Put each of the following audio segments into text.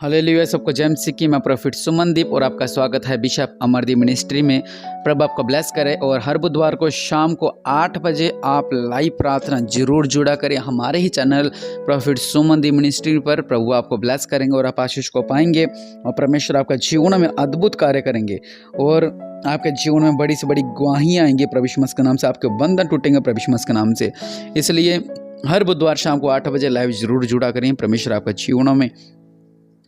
Hallelujah. सबको जय मसीह की। मैं प्रॉफिट सुमनदीप और आपका स्वागत है बिशप अमरदीप मिनिस्ट्री में। प्रभु आपको ब्लेस करे और हर बुधवार को शाम को 8 बजे आप लाइव प्रार्थना जरूर जुड़ा करें हमारे ही चैनल प्रॉफिट सुमनदीप मिनिस्ट्री पर। प्रभु आपको ब्लेस करेंगे और आप आशीष को पाएंगे और परमेश्वर आपका जीवन में अद्भुत कार्य करेंगे और आपके जीवन में बड़ी से बड़ी गवाहियाँ आएंगी प्रभु यीशु मसीह के नाम से। आपके बंधन टूटेंगे प्रभु यीशु मसीह के नाम से। इसलिए हर बुधवार शाम को 8 बजे लाइव जरूर जुड़ा करें। परमेश्वर आपका जीवनों में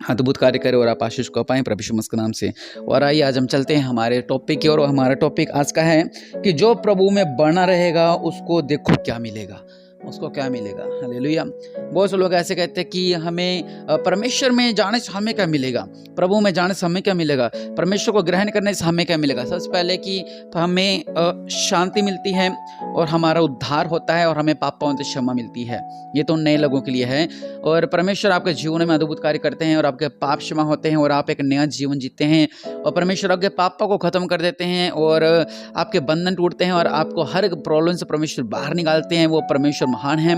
अद्भुत कार्य करे और आप आशीष को पाएं प्रभु यीशु मसीह के नाम से। और आइए आज हम चलते हैं हमारे टॉपिक की और हमारा टॉपिक आज का है कि जो प्रभु में बना रहेगा उसको देखो क्या मिलेगा, उसको क्या मिलेगा। हालेलुया। बहुत से लोग ऐसे कहते हैं कि हमें परमेश्वर में जाने से हमें क्या मिलेगा, प्रभु में जाने से हमें क्या मिलेगा, परमेश्वर को ग्रहण करने से हमें क्या मिलेगा। सबसे पहले कि हमें शांति मिलती है और हमारा उद्धार होता है और हमें पापों से क्षमा मिलती है। ये तो नए लोगों के लिए है। और परमेश्वर आपके जीवन में अद्भुत कार्य करते हैं और आपके पाप क्षमा होते हैं और आप एक नया जीवन जीते हैं और परमेश्वर आपके पापों को खत्म कर देते हैं और आपके बंधन टूटते हैं और आपको हर एक प्रॉब्लम से परमेश्वर बाहर निकालते हैं। वो परमेश्वर महान है,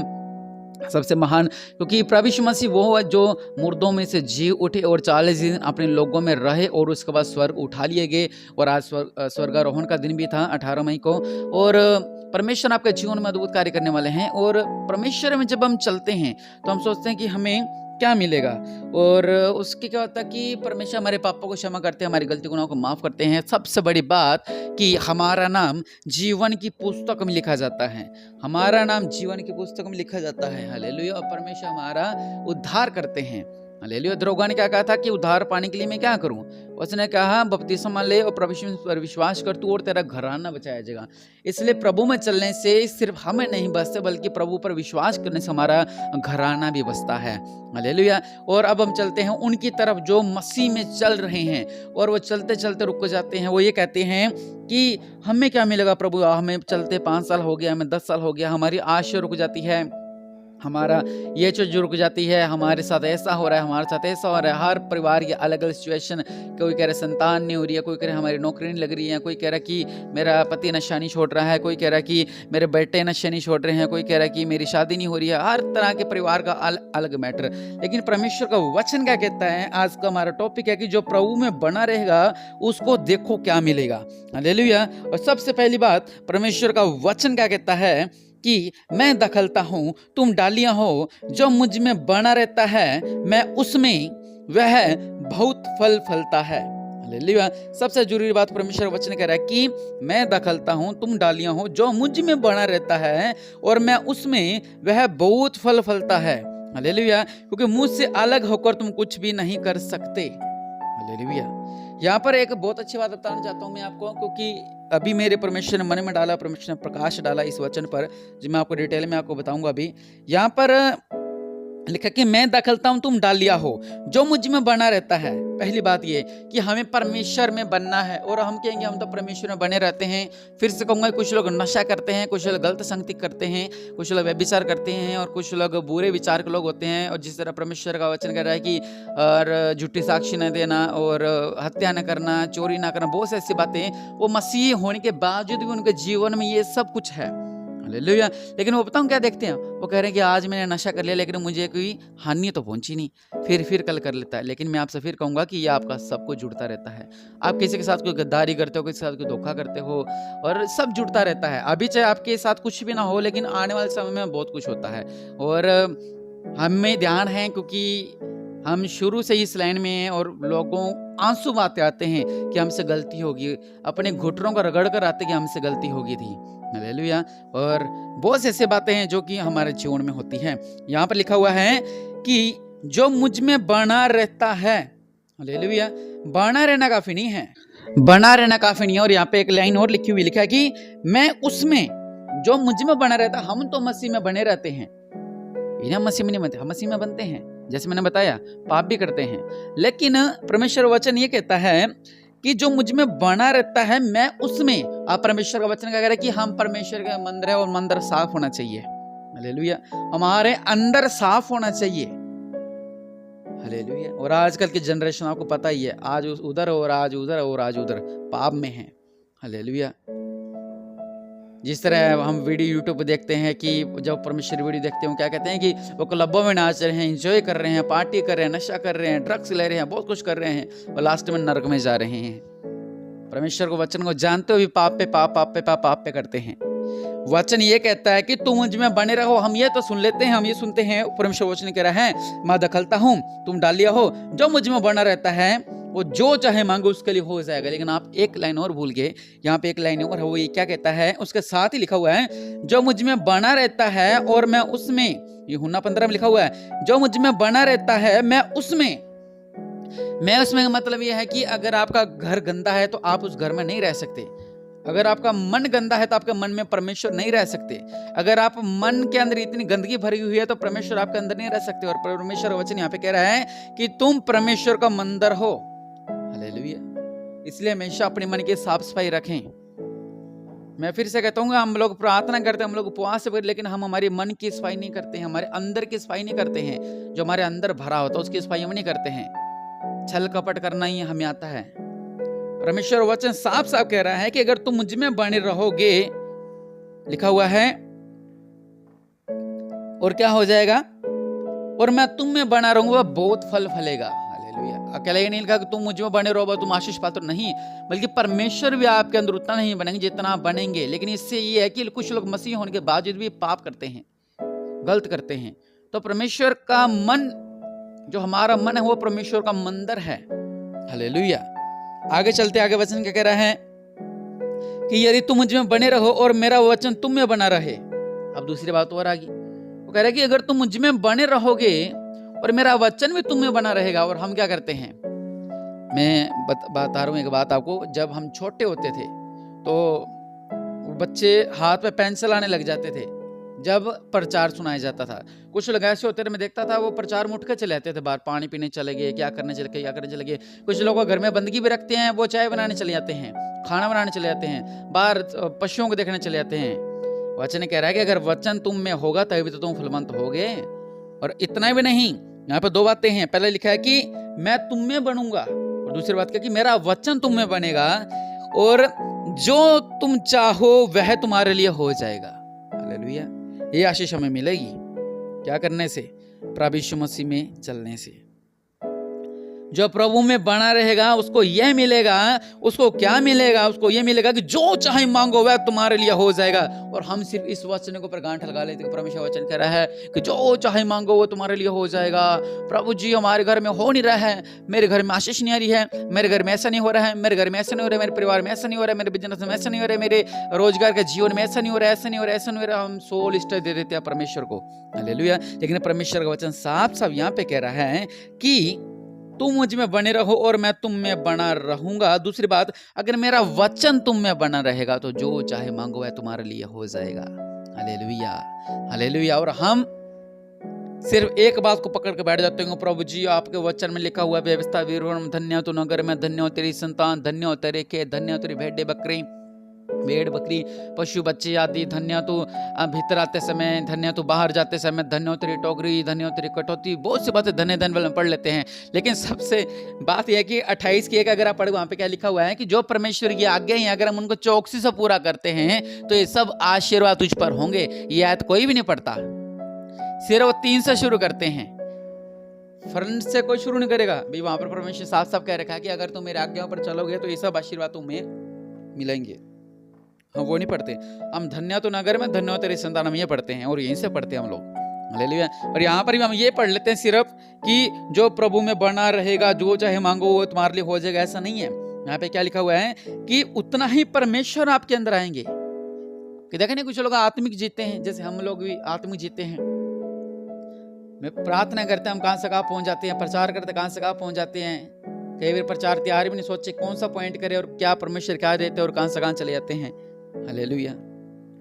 सबसे महान, क्योंकि प्रभु यीशु मसीह वो है जो मुर्दों में से जी उठे और 40 दिन अपने लोगों में रहे और उसके बाद स्वर्ग उठा लिए गए। और आज स्वर्गारोहण का दिन भी था 18 मई को। और परमेश्वर आपके जीवन में अद्भुत कार्य करने वाले हैं। और परमेश्वर में जब हम चलते हैं तो हम सोचते हैं कि हमें क्या मिलेगा। और उसके क्या होता है कि परमेश्वर हमारे पापों को क्षमा करते हैं, हमारी गलती गुनाहों को माफ़ करते हैं। सबसे बड़ी बात कि हमारा नाम जीवन की पुस्तक में लिखा जाता है, हमारा नाम जीवन की पुस्तक में लिखा जाता है। हालेलुया। और परमेश्वर हमारा उद्धार करते हैं। हालेलुया। दरोगा ने क्या कहा था कि उद्धार पाने के लिए मैं क्या करूं? उसने कहा बपतिस्मा ले और प्रभु यीशु पर विश्वास कर तू और तेरा घराना बचाया जाएगा। इसलिए प्रभु में चलने से सिर्फ हमें नहीं बचते बल्कि प्रभु पर विश्वास करने से हमारा घराना भी बचता है। हालेलुया। और अब हम चलते हैं उनकी तरफ जो मसीह में चल रहे हैं और वो चलते चलते रुक जाते हैं। वो ये कहते हैं कि हमें क्या मिलेगा प्रभु, हमें चलते 5 साल हो गया, हमें 10 साल हो गया, हमारी आशा रुक जाती है, हमारा ये चीज़ रुक जाती है, हमारे साथ ऐसा हो रहा है, हमारे साथ ऐसा हो रहा है। हर परिवार की अलग अलग सिचुएशन, कोई कह रहा है संतान नहीं हो रही है, कोई कह रहा है हमारी नौकरी नहीं लग रही है, कोई कह रहा है कि मेरा पति नशा नहीं छोड़ रहा है, कोई कह रहा है कि मेरे बेटे नशे नहीं छोड़ रहे हैं, कोई कह रहा है कि मेरी शादी नहीं हो रही है। हर तरह के परिवार का अलग मैटर। लेकिन परमेश्वर का वचन क्या कहता है? आज का हमारा टॉपिक है कि जो प्रभु में बना रहेगा उसको देखो क्या मिलेगा। हालेलुया। और सबसे पहली बात परमेश्वर का वचन क्या कहता है कि मैं दखलता हूँ तुम डालियां हो, जो मुझ में बना रहता है मैं उसमें वह बहुत फल फलता है। हालेलुया। सबसे जरूरी बात परमेश्वर वचन कह रहा है कि मैं दखलता हूँ तुम डालियां हो, जो मुझ में बना रहता है और मैं उसमें वह बहुत फल फलता है। हालेलुया। क्योंकि मुझसे अलग होकर तुम कुछ भी नहीं कर सकते। हालेलुया। यहाँ पर एक बहुत अच्छी बात बताना चाहता हूँ मैं आपको, क्योंकि अभी मेरे परमेश्वर ने मन में डाला, परमेश्वर ने प्रकाश डाला इस वचन पर, जो मैं आपको डिटेल में आपको बताऊंगा। अभी यहाँ पर लिखा कि मैं दखलता हूं तुम डालिया हो, जो मुझ में बना रहता है। पहली बात ये कि हमें परमेश्वर में बनना है। और हम कहेंगे हम तो परमेश्वर में बने रहते हैं। फिर से कहूँगा, कुछ लोग नशा करते हैं, कुछ लोग गलत संगति करते हैं, कुछ लोग व्यभिचार करते हैं और कुछ लोग बुरे विचार के लोग होते हैं। और जिस तरह परमेश्वर का वचन कह रहा है कि और झूठी साक्षी न देना और हत्या न करना, चोरी ना करना, बहुत सी ऐसी बातें, वो मसीह होने के बावजूद भी उनके जीवन में ये सब कुछ है। हालेलुया। लेकिन वो बताऊं क्या देखते हैं, वो कह रहे हैं कि आज मैंने नशा कर लिया लेकिन मुझे कोई हानि तो पहुंची नहीं, फिर कल कर लेता है। लेकिन मैं आपसे फिर कहूंगा कि ये आपका सब कुछ जुड़ता रहता है। आप किसी के साथ कोई गद्दारी करते हो, किसी के साथ कोई धोखा करते हो और सब जुड़ता रहता है। अभी चाहे आपके साथ कुछ भी ना हो लेकिन आने वाले समय में बहुत कुछ होता है। और हमें ध्यान है क्योंकि हम शुरू से ही इस लाइन में हैं और लोगों आंसू बातें आते हैं कि हमसे गलती होगी, अपने घुटनों का रगड़ कर आते कि हमसे गलती होगी थी। हालेलुया। और बहुत से ऐसी बातें हैं जो कि हमारे जीवन में होती हैं। यहाँ पर लिखा हुआ है कि जो मुझ में बना रहता है। हालेलुया। बना रहना काफी नहीं है, बना रहना काफी नहीं है। और यहाँ पे एक लाइन और लिखी हुई, लिखा है कि मैं उसमें, जो मुझ में बना रहता। हम तो मसीह में बने रहते हैं, बिना मसीह में नहीं बनते, हम मसीह में बनते हैं। जैसे मैंने बताया पाप भी करते हैं, लेकिन परमेश्वर वचन ये कहता है कि जो मुझ में बना रहता है मैं उसमें। आप परमेश्वर का वचन क्या कह रहा है कि हम परमेश्वर का मंदिर है और मंदिर साफ होना चाहिए। हालेलुया। हमारे अंदर साफ होना चाहिए। हालेलुया। और आजकल की जनरेशन आपको पता ही है, आज उधर और आज उधर और आज उधर पाप में है। हालेलुया। जिस तरह हम वीडियो यूट्यूब पे देखते हैं कि जब परमेश्वर वीडियो देखते हैं क्या कहते हैं कि वो क्लबों में नाच रहे हैं, एंजॉय कर रहे हैं, पार्टी कर रहे हैं, नशा कर रहे हैं, ड्रग्स ले रहे हैं, बहुत कुछ कर रहे हैं और लास्ट में नरक में जा रहे हैं। परमेश्वर को वचन को जानते हुए पाप पे पाप, पाप पे पाप, पाप पे करते हैं। वचन ये कहता है कि तुम मुझ में बने रहो। हम ये तो सुन लेते हैं, हम ये सुनते हैं, परमेश्वर वचन कह रहा है मैं दखलता हूँ, तुम डालिया हो, जो मुझ में बना रहता है वो जो चाहे मांगो उसके लिए हो जाएगा। लेकिन आप एक लाइन और भूल गए, यहाँ पे एक लाइन और है, वो ये क्या कहता है, उसके साथ ही लिखा हुआ है जो मुझ में बना रहता है और मैं उसमें। ये यूहन्ना 15 में लिखा हुआ है जो मुझ में बना रहता है मैं उसमें का मतलब यह है कि अगर आपका घर गंदा है तो आप उस घर में नहीं रह सकते। अगर आपका मन गंदा है तो आपके मन में परमेश्वर नहीं रह सकते। अगर आप मन के अंदर इतनी गंदगी भरी हुई है तो परमेश्वर आपके अंदर नहीं रह सकते। और परमेश्वर वचन यहाँ पे कह रहा है कि तुम परमेश्वर का मंदिर हो। हालेलुया। इसलिए हमेशा अपने मन की साफ सफाई रखें। मैं फिर से कहता हूँ, हम लोग प्रार्थना करते हैं, हम लोग उपवास करते, लेकिन हम हमारे मन की सफाई नहीं करते हैं, हमारे अंदर की सफाई नहीं करते हैं। जो हमारे अंदर भरा होता है उसकी सफाई हम नहीं करते हैं। छल कपट करना ही हमें आता है। परमेश्वर वचन साफ साफ कह रहा है कि अगर तुम मुझ में बने रहोगे, लिखा हुआ है, और क्या हो जाएगा, और मैं तुम में बना रहूंगा, बहुत फल फलेगा। हालेलुया। अकेला ये नहीं लिखा कि तुम मुझ में बने रहो तुम आशीष पात्र, नहीं, बल्कि परमेश्वर भी आपके अंदर उतना नहीं बनेंगे जितना आप बनेंगे। लेकिन इससे ये है कि कुछ लोग मसीह होने के बावजूद भी पाप करते हैं, गलत करते हैं। तो परमेश्वर का मन, जो हमारा मन है, वो परमेश्वर का मंदिर है। हालेलुया। आगे चलते, आगे वचन क्या कह रहा है कि यदि तुम मुझ में बने रहो और मेरा वचन तुम में बना रहे। अब दूसरी बात और आ गई, वो कह रहा है कि अगर तुम मुझ में बने रहोगे और मेरा वचन भी तुम में बना रहेगा। और हम क्या करते हैं, मैं बता रहा हूँ एक बात आपको। जब हम छोटे होते थे तो बच्चे हाथ पे पेंसिल आने लग जाते थे जब प्रचार सुनाया जाता था। कुछ लोग ऐसे होते थे, मैं देखता था वो प्रचार में उठ के चले जाते थे बाहर, पानी पीने चले गए, क्या करने चले गए। कुछ लोग घर में बंदगी भी रखते हैं, वो चाय बनाने चले जाते हैं, खाना बनाने चले जाते हैं, बाहर पशुओं को देखने चले जाते हैं। वचन कह रहा है कि अगर वचन तुम में होगा तभी तो तुम फलवंत होगे। और इतना भी नहीं, यहाँ पे दो बातें हैं। पहले लिखा है कि मैं तुम में बनूंगा, और दूसरी बात क्या कि मेरा वचन तुम में बनेगा और जो तुम चाहो वह तुम्हारे लिए हो जाएगा। हालेलुया। ये आशीष हमें मिलेगी क्या करने से, प्रभु यीशु मसीह में चलने से। जो प्रभु में बना रहेगा उसको यह मिलेगा। उसको क्या मिलेगा, उसको यह मिलेगा कि जो चाहे मांगो वह तुम्हारे लिए हो जाएगा। और हम सिर्फ इस वचन को पर गांठ लगा लेते हैं। परमेश्वर वचन कह रहा है कि जो चाहे मांगो वो तुम्हारे लिए हो जाएगा। प्रभु जी हमारे घर में हो नहीं रहा है, मेरे घर में आशीष नहीं आ रही है, मेरे घर में ऐसा नहीं हो रहा है, मेरे घर में ऐसा नहीं हो रहा है, मेरे परिवार में ऐसा नहीं हो रहा है, मेरे बिजनेस में ऐसा नहीं हो रहा है, मेरे रोजगार के जीवन में ऐसा नहीं हो रहा है, ऐसा नहीं हो रहा है, ऐसा नहीं हो रहा है। हम 100 लिस्ट दे देते हैं परमेश्वर को। हालेलुया। लेकिन परमेश्वर का वचन साफ साफ यहाँ पे कह रहा है कि तुम मुझ में बने रहो और मैं तुम में बना रहूंगा। दूसरी बात, अगर मेरा वचन तुम में बना रहेगा तो जो चाहे मांगो वह तुम्हारे लिए हो जाएगा। Hallelujah, hallelujah. और हम सिर्फ एक बात को पकड़ के बैठ जाते हैं, प्रभु जी आपके वचन में लिखा हुआ व्यवस्था वीर धन्य हो तू नगर में, धन्य हो तेरी संतान, धन्य हो तेरे के, धन्य हो तेरी भेड़ बकरी पशु बच्चे आदि, धन्य तू भीतर आते समय, धन्य तू बाहर जाते समय, धन्य हो तेरी टोकरी, धन्य हो तेरी कटौती। बहुत सी बातें धन्य धन्य पढ़ लेते हैं। लेकिन सबसे बात यह है कि 28 की एक अगर आप पढ़े, वहां पे क्या लिखा हुआ है कि जो परमेश्वर की आज्ञा है अगर हम उनको चौकसी से पूरा करते हैं तो ये सब आशीर्वाद तुझ पर होंगे। ये आयत कोई भी नहीं पढ़ता, सिर्फ वो 3 से शुरू करते हैं, फ्रंट से कोई शुरू नहीं करेगा। भाई वहां पर परमेश्वर साफ साफ कह रखा है कि अगर तुम मेरे आज्ञाओं पर चलोगे तो ये सब आशीर्वाद तुम्हें मिलेंगे। हम वो नहीं पढ़ते, हम धन्य तो नगर में, धन्य हो तेरी संतान, हम ये पढ़ते हैं और यहीं से पढ़ते हैं हम लोग। हालेलुया। और यहाँ पर भी हम ये पढ़ लेते हैं सिर्फ कि जो प्रभु में बना रहेगा, जो चाहे मांगो वो तुम्हारे लिए हो जाएगा, ऐसा नहीं है। यहाँ पे क्या लिखा हुआ है कि उतना ही परमेश्वर आपके अंदर आएंगे। कि देखें नहीं, कुछ लोग आत्मिक जीते हैं जैसे हम लोग भी आत्मिक जीते हैं। मैं प्रार्थना करते हैं हम कहाँ से कहाँ पहुंच जाते हैं, प्रचार करते कहाँ से कहाँ पहुंच जाते हैं। कई बार प्रचार तैयार भी नहीं सोचे कौन सा पॉइंट करे और क्या परमेश्वर क्या देते हैं और कहाँ से कहाँ चले जाते हैं। हालेलुया।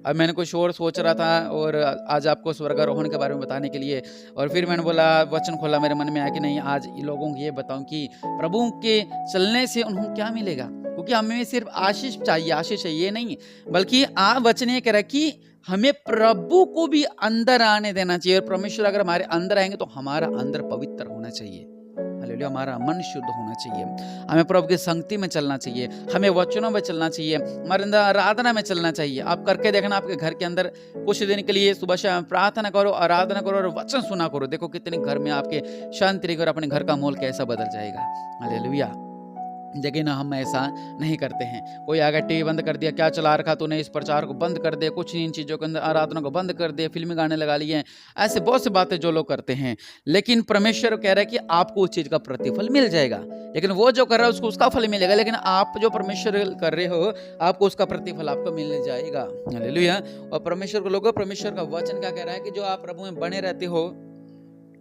अब मैंने कुछ और सोच रहा था और आज आपको स्वर्गारोहण के बारे में बताने के लिए, और फिर मैंने बोला, वचन खोला, मेरे मन में आया कि नहीं, आज लोगों को ये बताऊं कि प्रभु के चलने से उन्हें क्या मिलेगा। क्योंकि हमें सिर्फ आशीष चाहिए, आशीष है ये नहीं, बल्कि आप वचन ये कह रहा है कि हमें प्रभु को भी अंदर आने देना चाहिए। और परमेश्वर अगर हमारे अंदर आएंगे तो हमारा अंदर पवित्र होना चाहिए। हालेलुया। हमारा मन शुद्ध होना चाहिए, हमें प्रभु की संगति में चलना चाहिए, हमें वचनों में चलना चाहिए, हमारे अंदर आराधना में चलना चाहिए। आप करके देखना, आपके घर के अंदर कुछ दिन के लिए सुबह शाम प्रार्थना करो, आराधना करो और वचन सुना करो, देखो कितने घर में आपके शांति रहेगी और अपने घर का माहौल कैसा बदल जाएगा। हालेलुया। लेकिन हम ऐसा नहीं करते हैं। कोई आगे टीवी बंद कर दिया, क्या चला रखा तूने, इस प्रचार को बंद कर दे, कुछ इन चीज़ों के अंदर आराधना को बंद कर दे, फिल्मी गाने लगा लिए, ऐसे बहुत सी बातें जो लोग करते हैं। लेकिन परमेश्वर कह रहा है कि आपको उस चीज़ का प्रतिफल मिल जाएगा, लेकिन वो जो कर रहा है उसको उसका फल मिलेगा, लेकिन आप जो परमेश्वर कर रहे हो आपको उसका प्रतिफल आपको मिलने जाएगा। हालेलुया। और परमेश्वर को लोगों, परमेश्वर का वचन क्या कह रहा है कि जो आप प्रभु में बने रहते हो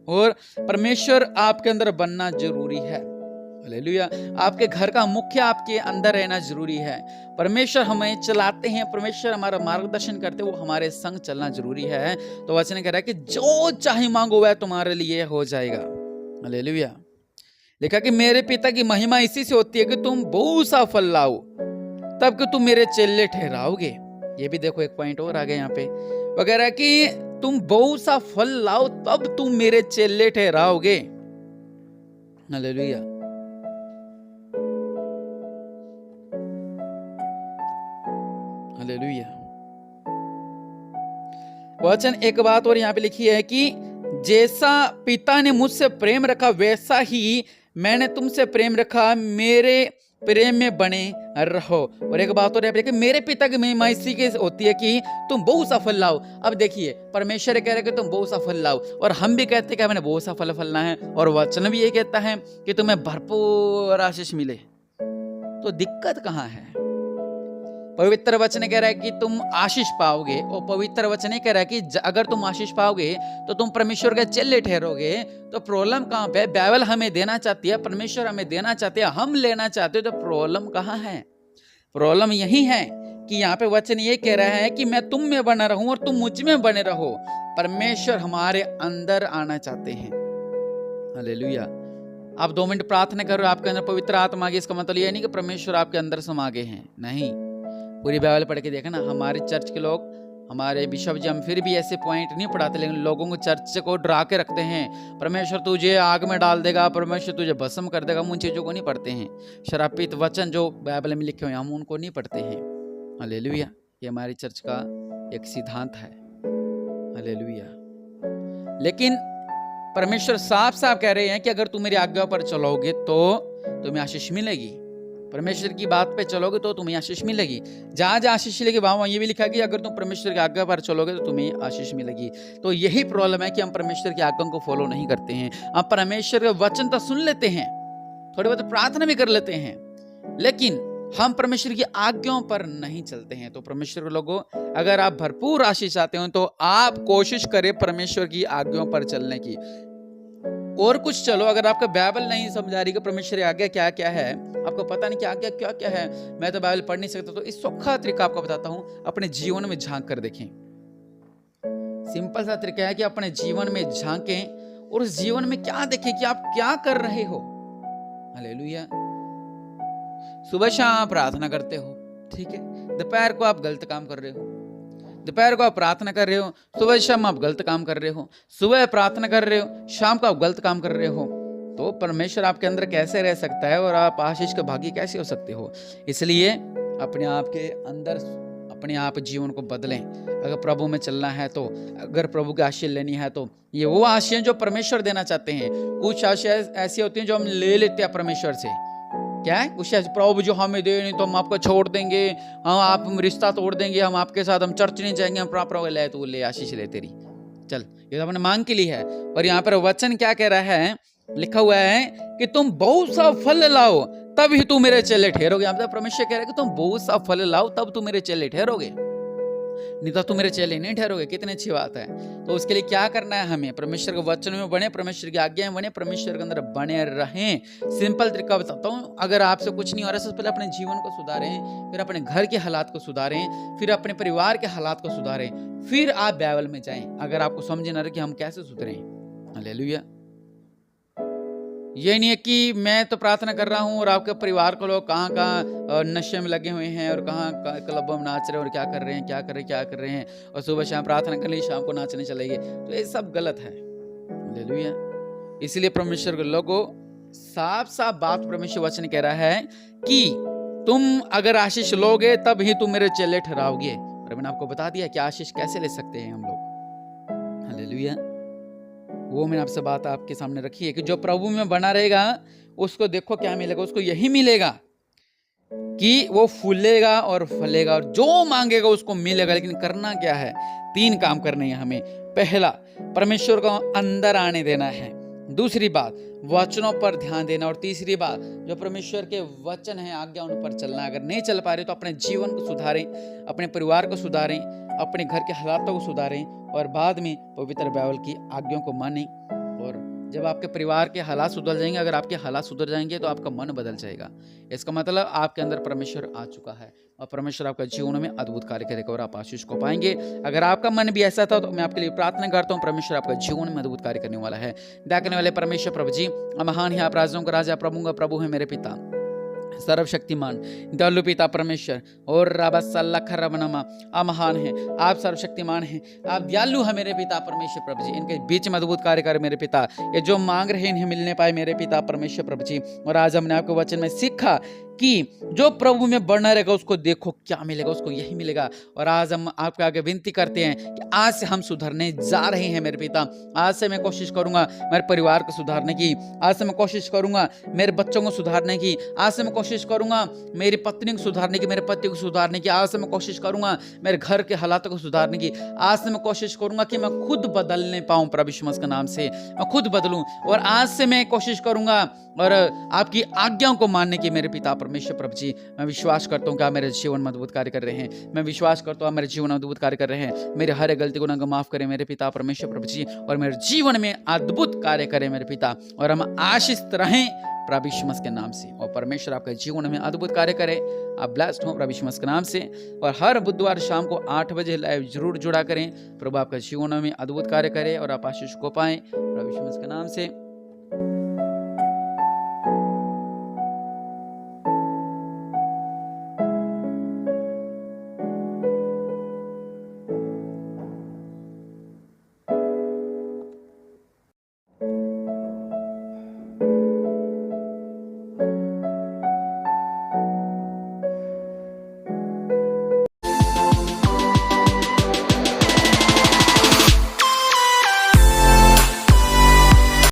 और परमेश्वर आपके अंदर बनना जरूरी है। हालेलुया। आपके घर का मुख्य आपके अंदर रहना जरूरी है। परमेश्वर हमें चलाते हैं, परमेश्वर हमारा मार्गदर्शन करते हैं, वो हमारे संग चलना जरूरी है। तो वचन कह रहा है कि जो चाहे मांगो वह तुम्हारे लिए हो जाएगा। हालेलुया। लिखा कि मेरे पिता की महिमा इसी से होती है कि तुम बहुत सा फल लाओ, तब कि तुम मेरे चेले ठहराओगे। ये भी देखो एक पॉइंट और आ गया यहाँ पे, वगैरह कि तुम बहुत सा फल लाओ तब तुम मेरे चेले ठहराओगे। हालेलुया। हालेलुया। वचन एक बात और यहाँ पे लिखी है कि जैसा पिता ने मुझसे प्रेम रखा वैसा ही मैंने तुमसे प्रेम रखा, मेरे प्रेम में बने रहो। और एक बात और यहाँ पे लिखी, मेरे पिता की महिमा इसी के होती है कि तुम बहुत सा फल लाओ। अब देखिए, परमेश्वर कह रहे कि तुम बहुत सा फल लाओ, और हम भी कहते हैं कि हमें बहुत सा फल फलना है, और वचन भी ये कहता है कि तुम्हें भरपूर आशीष मिले। तो दिक्कत कहाँ है? पवित्र वचन कह रहा है कि तुम आशीष पाओगे, और पवित्र वचन कह रहा है कि अगर तुम आशीष पाओगे तो तुम परमेश्वर के चेले ठहरोगे। तो प्रॉब्लम कहाँ पे? बाइबल हमें देना चाहती है, परमेश्वर हमें देना चाहते हैं, हम लेना चाहते हो, तो प्रॉब्लम कहाँ है? प्रॉब्लम यही है कि यहाँ पे वचन ये कह रहा है कि मैं तुम में बना रहूं और तुम मुझ में बने रहो। परमेश्वर हमारे अंदर आना चाहते हैं। हालेलुया। आप 2 मिनट प्रार्थना करो, आपके अंदर पवित्र आत्मा आ गई, इसका मतलब ये नहीं कि परमेश्वर आपके अंदर समा गए हैं, नहीं। पूरी बाइबल पढ़ के देखना। हमारे चर्च के लोग, हमारे बिशप जी, हम फिर भी ऐसे पॉइंट नहीं पढ़ाते, लेकिन लोगों को चर्च को डरा के रखते हैं। परमेश्वर तुझे आग में डाल देगा, परमेश्वर तुझे भस्म कर देगा, हम उन चीज़ों को नहीं पढ़ते हैं। शरापित वचन जो बाइबल में लिखे हुए हैं हम उनको नहीं पढ़ते हैं। हालेलुया। ये हमारी चर्च का एक सिद्धांत है। हालेलुया। लेकिन परमेश्वर साफ साफ कह रहे हैं कि अगर तुम मेरी आज्ञा पर चलोगे तो तुम्हें आशीष मिलेगी। परमेश्वर की बात पे चलोगे तो तुम्हें आशीष मिलेगी। जहाँ जहाँ आशीष मिलेगी वहाँ ये भी लिखा कि अगर तुम परमेश्वर की आज्ञा पर चलोगे तो तुम्हें आशीष मिलेगी। तो यही प्रॉब्लम है कि हम परमेश्वर की आज्ञा को फॉलो नहीं करते हैं। हम परमेश्वर का वचन तो सुन लेते हैं, थोड़ी बहुत प्रार्थना भी कर लेते हैं, लेकिन हम परमेश्वर की आज्ञाओं पर नहीं चलते हैं। तो परमेश्वर के लोगों, अगर आप भरपूर आशीष चाहते हो तो आप कोशिश करें परमेश्वर की आज्ञाओं पर चलने की। और कुछ चलो, अगर आपका बाइबल नहीं समझ आ रही कि परमेश्वर की आज्ञा क्या क्या है, आपको पता नहीं कि आज्ञा क्या क्या है, मैं तो बाइबल पढ़ नहीं सकता, तो इस सौखा तरीका आपको बताता हूं, अपने जीवन में झांक कर देखें। सिंपल सा तरीका है कि अपने जीवन में झांकें और उस जीवन में क्या देखें कि आप क्या कर रहे हो। हालेलुया। सुबह शाम प्रार्थना करते हो, ठीक है, दोपहर को आप गलत काम कर रहे हो, दोपहर को आप प्रार्थना कर रहे हो, सुबह शाम आप गलत काम कर रहे हो, सुबह प्रार्थना कर रहे हो, शाम को आप गलत काम कर रहे हो, तो परमेश्वर आपके अंदर कैसे रह सकता है और आप आशीष के भागी कैसे हो सकते हो? इसलिए अपने आप के अंदर अपने आप जीवन को बदलें। अगर प्रभु में चलना है तो, अगर प्रभु की आशीष लेनी है तो ये वो आशीष जो परमेश्वर देना चाहते हैं। कुछ आशीष ऐसी होती हैं जो हम ले लेते हैं परमेश्वर से, क्या है, कुछ प्रभु जो हमें दे नहीं तो हम आपको छोड़ देंगे, हम आप रिश्ता तोड़ देंगे, हम आपके साथ हम चर्च नहीं जाएंगे, हम प्रभु ले तो ले आशीष ले तेरी, चल, ये तो अपने मांग के लिए है। और यहाँ पर वचन क्या कह रहा है, लिखा हुआ है कि तुम बहुत सा फल लाओ तब ही तुम मेरे चेले ठहरोगे। यहाँ पर परमेश्वर कह रहा है कि तुम बहुत सा फल लाओ तब तुम मेरे चेले ठहरोगे, नहीं तो तुम मेरे चेले नहीं ठहरोगे। कितनी अच्छी बात है। तो उसके लिए क्या करना है, हमें परमेश्वर के वचन में बने, परमेश्वर की आज्ञाएं बने, परमेश्वर के अंदर बने रहें। सिंपल तरीका बताता हूँ, अगर आपसे कुछ नहीं हो रहा है, सबसे पहले अपने जीवन को सुधारें, फिर अपने घर के हालात को सुधारें, फिर अपने परिवार के हालात को सुधारें, फिर आप बाइबल में जाएं। अगर आपको समझ ना रहे कि हम कैसे सुधरें। हालेलुया। ये नहीं है कि मैं तो प्रार्थना कर रहा हूँ और आपके परिवार को लोग कहाँ कहाँ नशे में लगे हुए हैं और कहाँ क्लबों में नाच रहे हैं और क्या कर रहे हैं और सुबह शाम प्रार्थना कर ली, शाम को नाचने चले गए, तो ये सब गलत है। हालेलुया। इसलिए परमेश्वर के लोगों, साफ साफ बात परमेश्वर वचन कह रहा है कि तुम अगर आशीष लोगे तब ही तुम मेरे चेले ठहराओगे। और मैंने आपको बता दिया कि आशीष कैसे ले सकते हैं हम लोग। हालेलुया। वो मैंने आपसे बात आपके सामने रखी है कि जो प्रभु में बना रहेगा उसको देखो क्या मिलेगा, उसको यही मिलेगा कि वो फूलेगा और फलेगा और जो मांगेगा उसको मिलेगा। लेकिन करना क्या है? 3 काम करने हैं हमें। पहला, परमेश्वर को अंदर आने देना है। दूसरी बात, वचनों पर ध्यान देना। और तीसरी बात, जो परमेश्वर के वचन हैं, आज्ञा उन पर चलना। अगर नहीं चल पा रहे तो अपने जीवन को सुधारें, अपने परिवार को सुधारें, अपने घर के हालातों को सुधारें और बाद में पवित्र बाइबल की आज्ञाओं को मानें। और जब आपके परिवार के हालात सुधर जाएंगे, अगर आपके हालात सुधर जाएंगे तो आपका मन बदल जाएगा। इसका मतलब आपके अंदर परमेश्वर आ चुका है और परमेश्वर आपका जीवन में अद्भुत कार्य करेगा और आप आशीष को पाएंगे। अगर आपका मन भी ऐसा था तो मैं आपके लिए प्रार्थना करता हूँ, परमेश्वर आपका जीवन में अद्भुत कार्य करने वाला है। दया करने वाले परमेश्वर प्रभु जी, महान है आप, राजाओं का राजा, प्रभु का प्रभु है मेरे पिता, सर्वशक्तिमान दयालु पिता परमेश्वर। और रबनमा आप महान है, आप सर्वशक्तिमान हैं, आप दयालु है मेरे पिता परमेश्वर प्रभु जी। इनके बीच में अद्भुत कार्य कर मेरे पिता। ये जो मांग रहे इन्हें मिलने पाए मेरे पिता परमेश्वर प्रभु जी। और आज हमने आपके वचन में सीखा कि जो प्रभु में बढ़ना रहेगा उसको देखो क्या मिलेगा, उसको यही मिलेगा। और आज हम आपके आगे विनती करते हैं कि आज से हम सुधरने जा रहे हैं मेरे पिता। आज से मैं कोशिश करूंगा मेरे परिवार को सुधारने की, आज से मैं कोशिश करूंगा मेरे बच्चों को सुधारने की, आज से मैं कोशिश करूंगा मेरी पत्नी को सुधारने की, मेरे पति को सुधारने की, आज से मैं कोशिश करूंगा मेरे घर के हालातों को सुधारने की, आज से मैं कोशिश करूंगा कि मैं खुद बदलने पाऊं प्रभु यीशु मसीह के नाम से, मैं खुद बदलूं। और आज से मैं कोशिश करूंगा और आपकी आज्ञाओं को मानने की मेरे पिता परमेश्वर प्रभु जी। मैं विश्वास करता हूँ कि आप मेरे जीवन में अद्भुत कार्य कर रहे हैं। मैं विश्वास करता हूँ आप मेरे जीवन में अद्भुत कार्य कर रहे हैं। मेरे हर गलती गुनाह को माफ करें मेरे पिता परमेश्वर प्रभु जी, और मेरे जीवन में अद्भुत कार्य करें मेरे पिता, और हम आशीषित रहें प्रभु यीशु मसीह के नाम से। और परमेश्वर आपके जीवन में अद्भुत कार्य करे। आप ब्लेस्ड हो प्रभु यीशु मसीह के नाम से। और हर बुधवार शाम को 8 बजे लाइव जरूर जुड़ा करें। प्रभु आपके जीवन में अद्भुत कार्य करे और आप आशीष को पाएं प्रभु यीशु मसीह के नाम से।